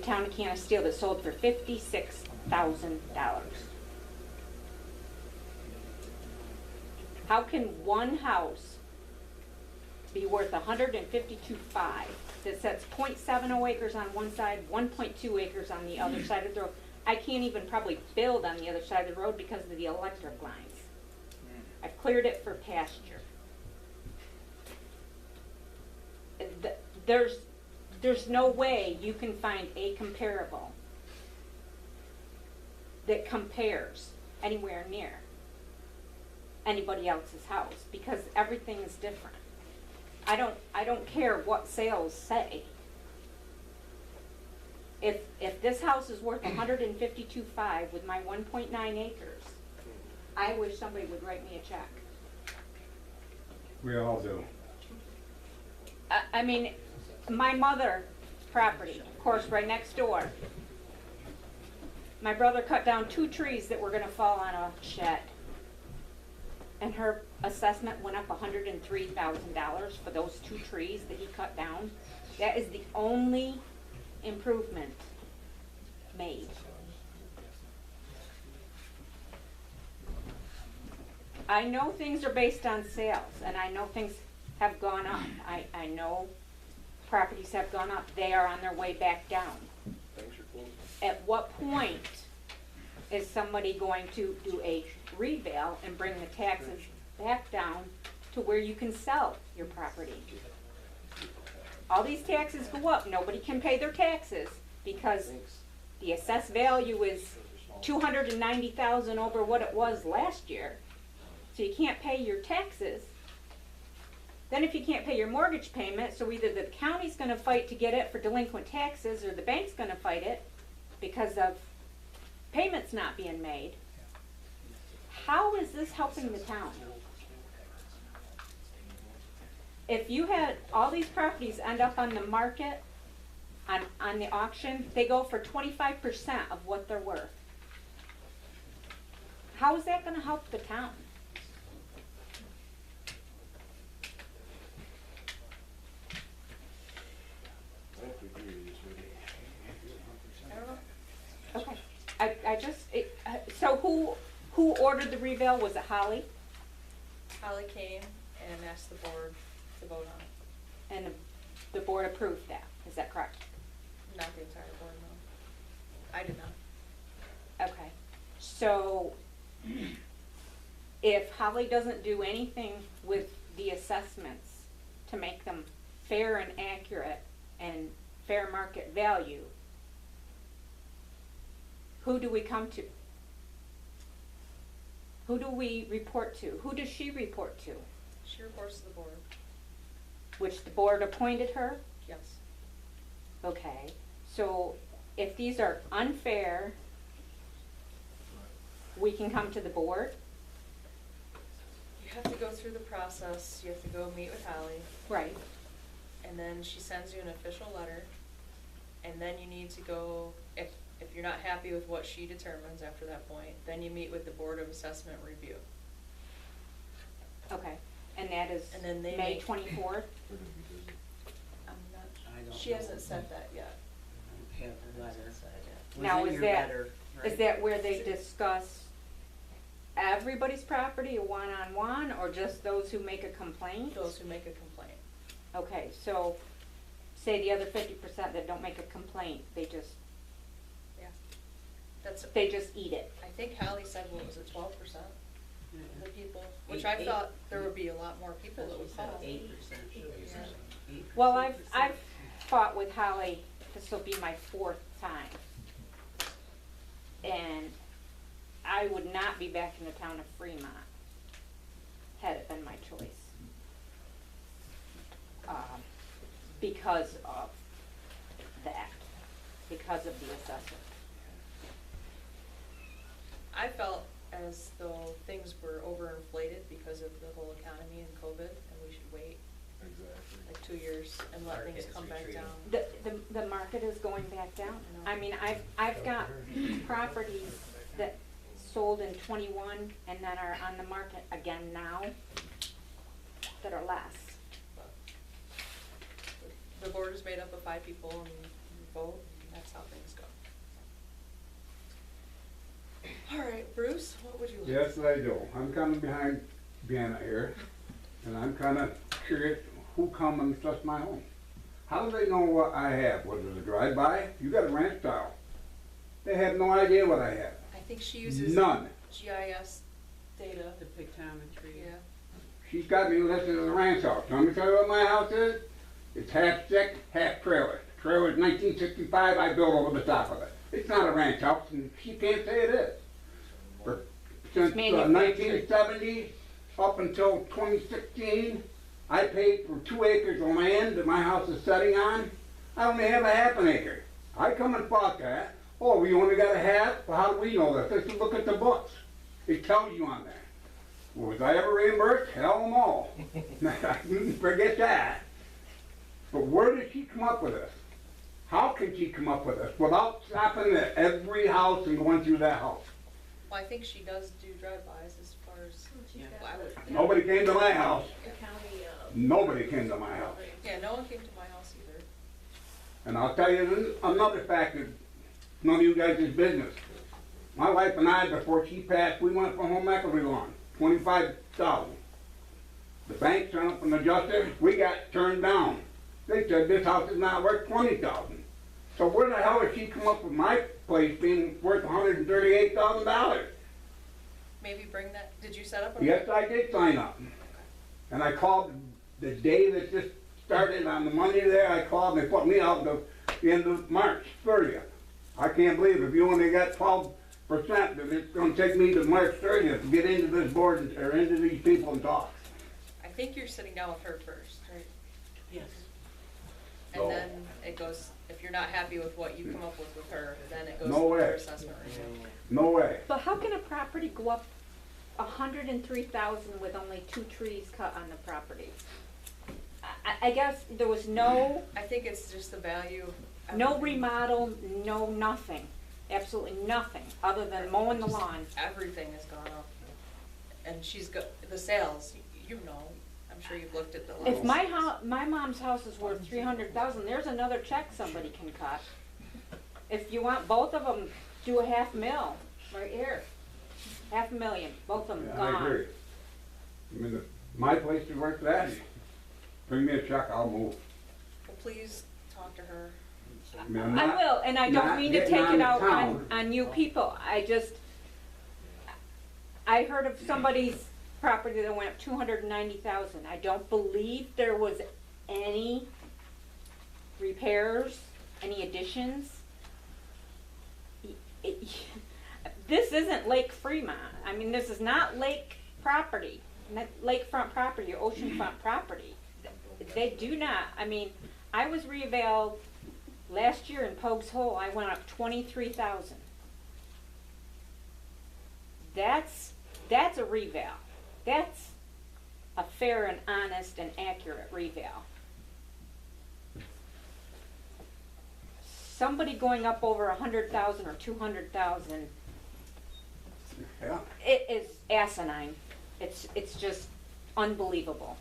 town of Canasteel that sold for $56,000. How can one house be worth $152,500 that sets .70 acres on one side, 1.2 acres on the other side of the road? I can't even probably build on the other side of the road because of the electric lines. I've cleared it for pasture. There's no way you can find a comparable that compares anywhere near anybody else's house because everything is different. I don't care what sales say. If this house is worth $152,500 with my 1.9 acres, I wish somebody would write me a check. We all do. I mean, my mother's property, of course, right next door. My brother cut down 2 trees that were going to fall on a shed. And her assessment went up $103,000 for those 2 trees that he cut down. That is the only improvement made. I know things are based on sales, and I know things have gone up. I know properties have gone up. They are on their way back down. At what point is somebody going to do a revale and bring the taxes back down to where you can sell your property? All these taxes go up. Nobody can pay their taxes because the assessed value is $290,000 over what it was last year. So you can't pay your taxes. Then if you can't pay your mortgage payment, so either the county's going to fight to get it for delinquent taxes or the bank's going to fight it because of payments not being made. How is this helping the town? If you had all these properties end up on the market, on the auction, they go for 25% of what they're worth. How is that going to help the town? I don't know. Okay. So who ordered the revale? Was it Holly? Holly came and asked the board to vote on it. And the board approved that. Is that correct? Not the entire board, no. I did not. Okay. So if Holly doesn't do anything with the assessments to make them fair and accurate and fair market value, who do we come to? Who do we report to? Who does she report to? She reports to the board. Which the board appointed her? Yes. Okay. So if these are unfair, we can come to the board? You have to go through the process. You have to go meet with Holly. Right. And then she sends you an official letter. And then you need to go, if you're not happy with what she determines after that point, then you meet with the Board of Assessment Review. Okay. And that is And then they May make- 24th? I'm I not, don't she know. hasn't said that yet. Have the letter. Was Now, in is your that, letter, is right? that where they discuss everybody's property one-on-one, or just those who make a complaint? Those who make a complaint. Okay, so say the other 50% that don't make a complaint, they just Yeah. they just eat it. I think Holly said, what was it, 12% of the people? Which Eight- I thought there would be a lot more people that would call. 8%. Yeah. Well, I've fought with Holly, this will be my 4th time. And I would not be back in the town of Fremont had it been my choice. Because of that, because of the assessment. I felt as though things were overinflated because of the whole economy and COVID, and we should wait like 2 years and let things come back down. The market is going back down. I mean, I've got properties that sold in '21 and that are on the market again now that are less. The board is made up of 5 people and you vote, and that's how things Bruce, what would you like? Yes, I do. I'm coming behind Vienna here, and I'm kinda curious who come and assess my home. How do they know what I have? Was it a drive-by? You got a ranch style. They have no idea what I have. I think she uses None. GIS data. The pictometry. Yeah. She's got me listed as a ranch house. Let me tell you what my house is. It's half stick, half trailer. Trailer's 1965, I built over the top of it. It's not a ranch house, and she can't say it is. Since manufactured. 1970 up until 2016, I paid for 2 acres of land that my house is setting on. I only have a half an acre. I come and bought that. Oh, we only got a half? Well, how do we know that? They said, look at the books. It tells you on there. Was I ever reimbursed? Hell no. Forget that. But where did she come up with this? How can she come up with this without stopping at every house and going through that house? Well, I think she does do drive-bys as far as, Yeah. well, I would think. Nobody came to my house. The county, Nobody came to my house. Yeah, no one came to my house either. And I'll tell you another fact that none of you guys' is business. My wife and I, before she passed, we went for home equity loan, $25,000. The bank turned up an adjuster, we got turned down. They said this house is not worth $20,000. So where the hell did she come up with my place being worth $138,000? Maybe bring that, did you set up a? Yes, I did sign up. And I called the day that this started on the Monday there, I called and they put me out the end of March 30th. I can't believe if you only got 12%, that it's gonna take me to March 30th to get into this board or into these people and talk. I think you're sitting down with her first, right? Yes. No. And then it goes, if you're not happy with what you come up with her, then it goes No to her way. assessment review. No way. But how can a property go up 103,000 with only 2 trees cut on the property? I guess there was no I think it's just the value. of no everything. remodel, no nothing, absolutely nothing, other than mowing the lawn. Everything has gone up. And she's got, the sales, you know, I'm sure you've looked at the levels. If my mom's house is worth 300,000, there's another check somebody can cut. If you want both of them, do a $500,000 right here. $500,000, both of them Yeah, gone. I agree. I mean, if my place is worth that. Bring me a check, I'll move. Well, please talk to her. I mean, I'm I not- will, and I don't not mean to getting take on it the out town. on you people. I heard of somebody's property that went up 290,000. I don't believe there was any repairs, any additions. This isn't Lake Fremont. I mean, this is not lake property, not lakefront property or oceanfront property. They do not, I mean, I was reevaluated last year in Pogues Hole, I went up 23,000. That's a reval. That's a fair and honest and accurate reval. Somebody going up over 100,000 or 200,000, Yeah. it is asinine. It's just unbelievable.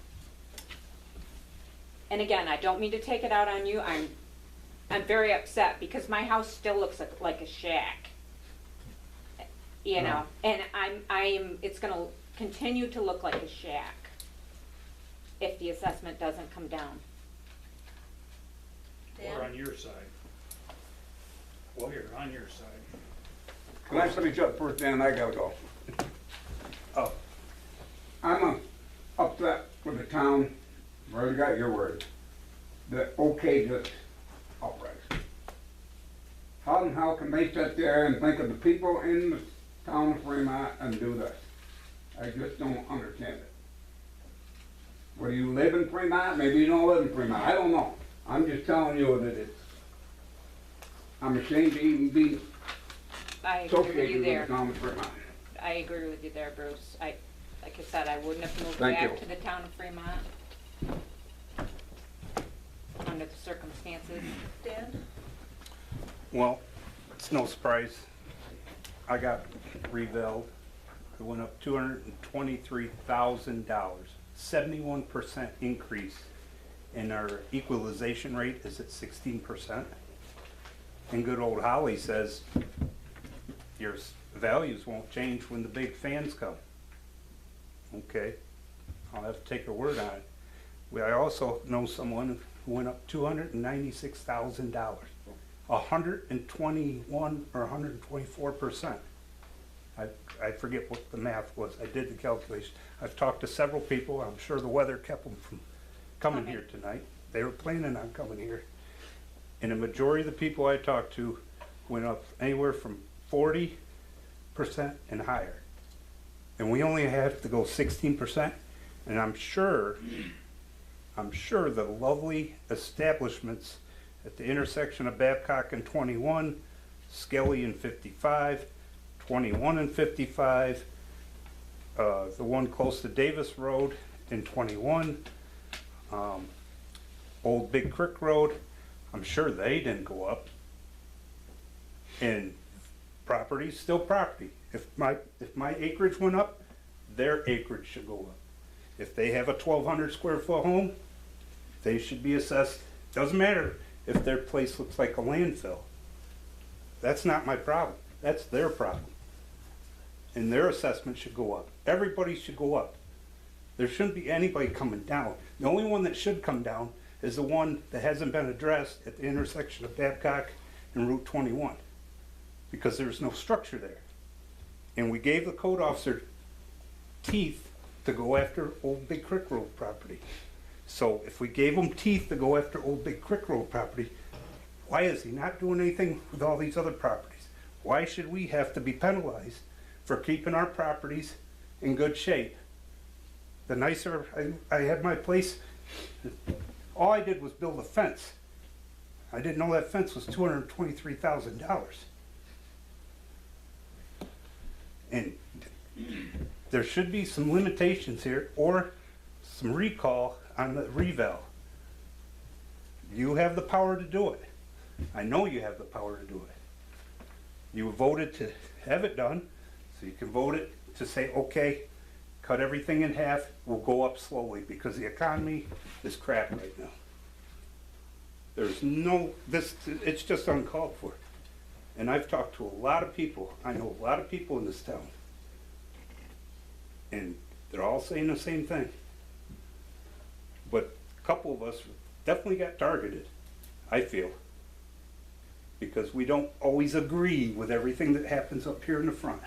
And again, I don't mean to take it out on you. I'm very upset because my house still looks like a shack. You know, and it's gonna continue to look like a shack if the assessment doesn't come down. Dan? Or on your side. Well, you're on your side. Can I finish up first, Dan? I gotta go. Oh, I'm upset with the town, I already got your word, that okayed this outright. How can they sit there and think of the people in the town of Fremont and do this? I just don't understand it. Whether you live in Fremont, maybe you don't live in Fremont, I don't know. I'm just telling you that I'm ashamed to even be I agree with associated you with the there. town of Fremont. I agree with you there, Bruce. Like I said, I wouldn't have moved Thank back you. to the town of Fremont under the circumstances. Dan? well, it's no surprise. I got revalued. It went up $223,000, 71% increase. And our equalization rate is at 16%. And good old Holly says, your values won't change when the big fans come. Okay, I'll have to take her word on it. I also know someone who went up $296,000, 121 or 124%. I forget what the math was. I did the calculation. I've talked to several people. I'm sure the weather kept them from coming here tonight. They were planning on coming here. And the majority of the people I talked to went up anywhere from 40% and higher. And we only have to go 16%. And I'm sure the lovely establishments at the intersection of Babcock and 21, Skelly and 55, 21 and 55, the one close to Davis Road in 21, Old Big Creek Road, I'm sure they didn't go up. And property's still property. If my acreage went up, their acreage should go up. If they have a 1,200 square foot home, they should be assessed. Doesn't matter if their place looks like a landfill. That's not my problem. That's their problem. And their assessment should go up. Everybody should go up. There shouldn't be anybody coming down. The only one that should come down is the one that hasn't been addressed at the intersection of Babcock and Route 21, because there's no structure there. And we gave the code officer teeth to go after Old Big Creek Road property. So if we gave him teeth to go after Old Big Creek Road property, why is he not doing anything with all these other properties? Why should we have to be penalized for keeping our properties in good shape? The nicer I had my place, all I did was build a fence. I didn't know that fence was $223,000. And there should be some limitations here, or some recall on the reval. You have the power to do it. I know you have the power to do it. You voted to have it done, so you can vote it to say, okay, cut everything in half, we'll go up slowly, because the economy is crap right now. There's no, it's just uncalled for. And I've talked to a lot of people, I know a lot of people in this town, and they're all saying the same thing. But a couple of us definitely got targeted, I feel, because we don't always agree with everything that happens up here in the front.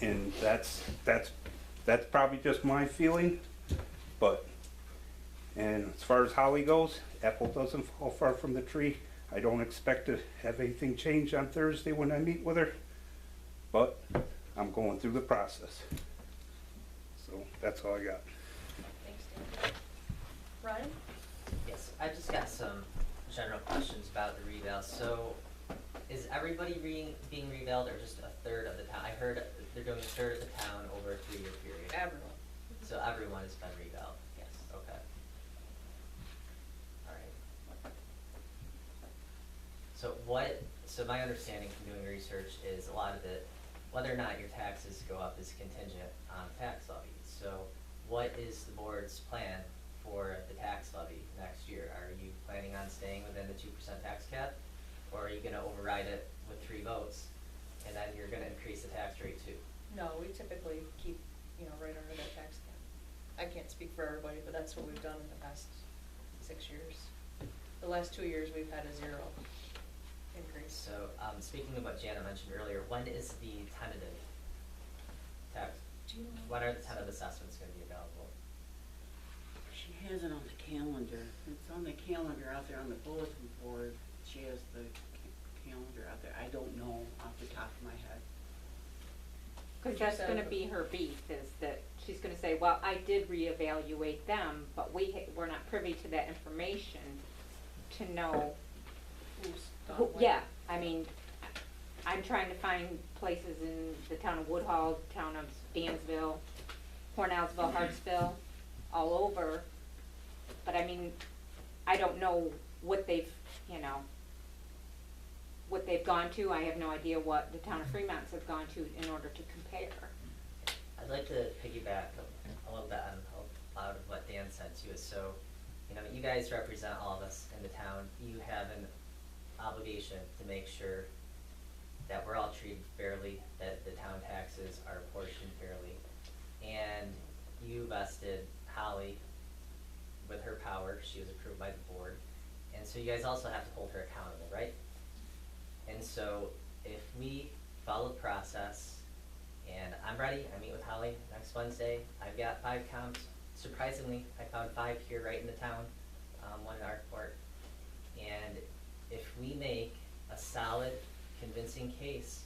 And that's probably just my feeling, but, and as far as Holly goes, apple doesn't fall far from the tree. I don't expect to have anything change on Thursday when I meet with her, but I'm going through the process. So that's all I got. Thanks, Dan. Ryan? Yes, I just got some general questions about the reval. So, is everybody being revaled, or just a third of the town? I heard they're doing a third of the town over a 3-year period. Everyone. So everyone has been revaled? Yes. Okay. Alright. So my understanding from doing research is a lot of it, whether or not your taxes go up is contingent on tax levy. So what is the board's plan for the tax levy next year? Are you planning on staying within the 2% tax cap? Or are you gonna override it with 3 votes, and then you're gonna increase the tax rate too? No, we typically keep, right under that tax cap. I can't speak for everybody, but that's what we've done in the past 6 years. The last 2 years, we've had a 0 increase. So, speaking of what Jana mentioned earlier, when is the tentative tax? Do you know? When are the tentative assessments gonna be available? She has it on the calendar. It's on the calendar out there on the bulletin board. She has the calendar out there. I don't know off the top of my head. Because that's gonna be her beef, is that she's gonna say, well, I did reevaluate them, but we're not privy to that information to know Who's gone who, where. yeah, I mean, I'm trying to find places in the town of Woodhull, town of Dansville, Cornellsville, Hartsville, all over. But I mean, I don't know what they've, what they've gone to. I have no idea what the town of Fremont has gone to in order to compare. I'd like to piggyback a little bit on a lot of what Dan said too. So, you guys represent all of us in the town. You have an obligation to make sure that we're all treated fairly, that the town taxes are apportioned fairly. And you vested Holly with her power, she was approved by the board. And so you guys also have to hold her accountable, right? And so if we follow the process, and I'm ready, I meet with Holly next Wednesday, I've got 5 comps. Surprisingly, I found 5 here right in the town, 1 in Arkport. And if we make a solid, convincing case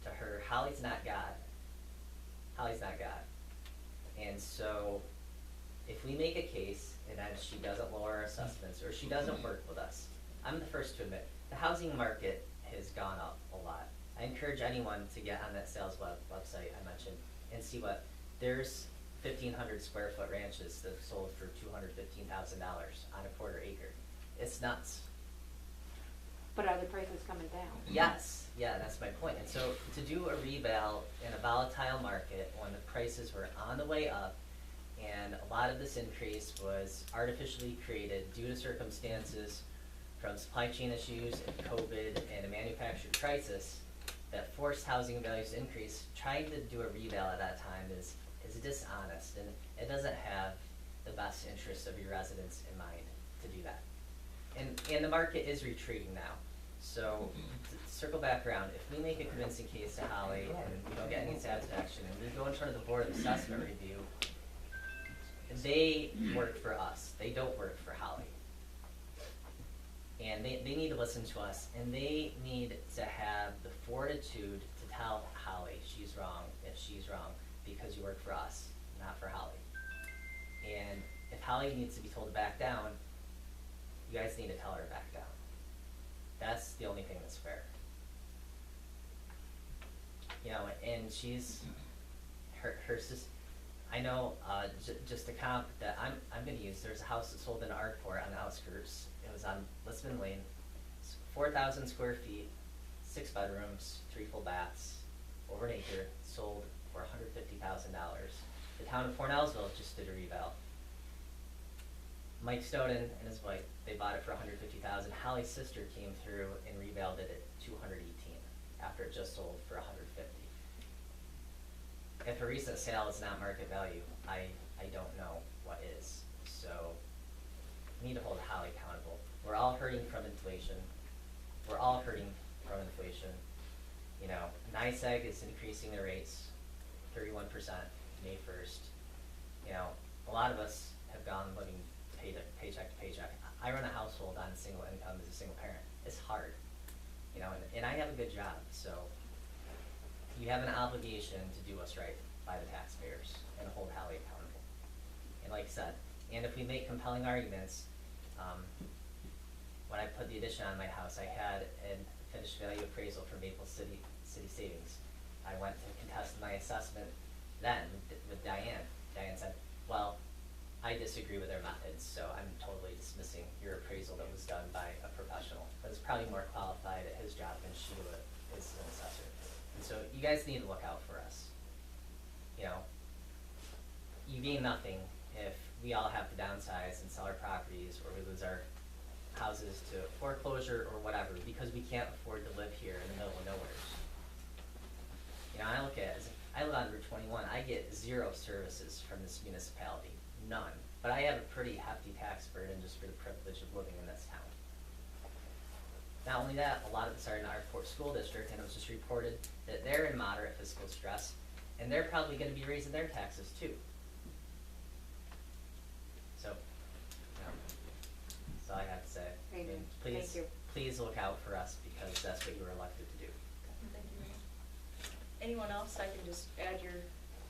to her, Holly's not God. Holly's not God. And so if we make a case and then she doesn't lower our assessments or she doesn't work with us, I'm the first to admit, the housing market has gone up a lot. I encourage anyone to get on that sales website I mentioned and see what, there's 1,500 square foot ranches that have sold for $215,000 on a quarter acre. It's nuts. But are the prices coming down? Yes, yeah, that's my point. And so to do a reval in a volatile market when the prices were on the way up and a lot of this increase was artificially created due to circumstances from supply chain issues and COVID and a manufactured crisis that forced housing values to increase, trying to do a reval at that time is dishonest, and it doesn't have the best interests of your residents in mind to do that. And the market is retreating now. So to circle back around, if we make a convincing case to Holly and we don't get any satisfaction and we go in front of the Board of Assessment Review, they work for us, they don't work for Holly. And they need to listen to us, and they need to have the fortitude to tell Holly she's wrong if she's wrong, because you work for us, not for Holly. And if Holly needs to be told to back down, you guys need to tell her to back down. That's the only thing that's fair. You know, and she's, her sister, I know, just a comp that I'm gonna use, there's a house that sold in Arkport on the outskirts. It was on Lisbon Lane, 4,000 square feet, 6 bedrooms, 3 full baths, over an acre, sold for $150,000. The town of Cornellsville just did a reval. Mike Steuben and his wife, they bought it for $150,000. Holly's sister came through and revaled it at $218 after it just sold for $150. If a recent sale is not market value, I don't know what is. So we need to hold Holly accountable. We're all hurting from inflation. We're all hurting from inflation. You know, NYSEG is increasing their rates 31% May 1st. You know, a lot of us have gone living paycheck to paycheck. I run a household on single income as a single parent. It's hard, you know, and I have a good job, so you have an obligation to do what's right by the taxpayers and hold Holly accountable. And like I said, and if we make compelling arguments, when I put the addition on my house, I had a finished value appraisal for Maple City Savings. I went to contest my assessment then with Diane. Diane said, well, I disagree with their methods, so I'm totally dismissing your appraisal that was done by a professional that's probably more qualified at his job than Sheila is an assessor. And so you guys need to look out for us. You know, you gain nothing if we all have to downsize and sell our properties, or we lose our houses to foreclosure or whatever, because we can't afford to live here in the middle of nowhere. You know, I look at it as, I live on Route 21, I get 0 services from this municipality, none. But I have a pretty hefty tax burden just for the privilege of living in this town. Not only that, a lot of us are in our Arkport School District, and it was just reported that they're in moderate fiscal stress, and they're probably gonna be raising their taxes too. So, you know, that's all I have to say. I mean, Amen. Thank you. please look out for us, because that's what you were elected to do. Thank you, Rena. Anyone else? I can just add your,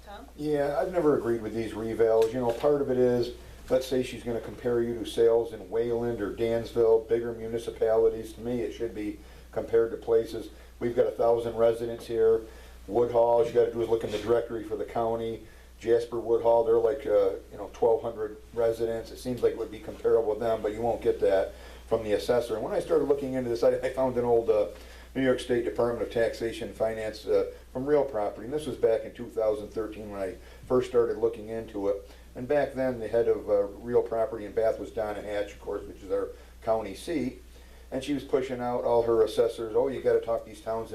Tom? Yeah, I've never agreed with these revals. You know, part of it is, let's say she's gonna compare you to sales in Wayland or Dansville, bigger municipalities. To me, it should be compared to places. We've got 1,000 residents here. Woodhall, all you gotta do is look in the directory for the county. Jasper Woodhall, they're like, 1,200 residents. It seems like it would be comparable with them, but you won't get that from the assessor. And when I started looking into this, I found an old New York State Department of Taxation and Finance from real property. And this was back in 2013 when I first started looking into it. And back then, the head of real property in Bath was Donna Hatch, of course, which is our county seat. And she was pushing out all her assessors, oh, you gotta talk these towns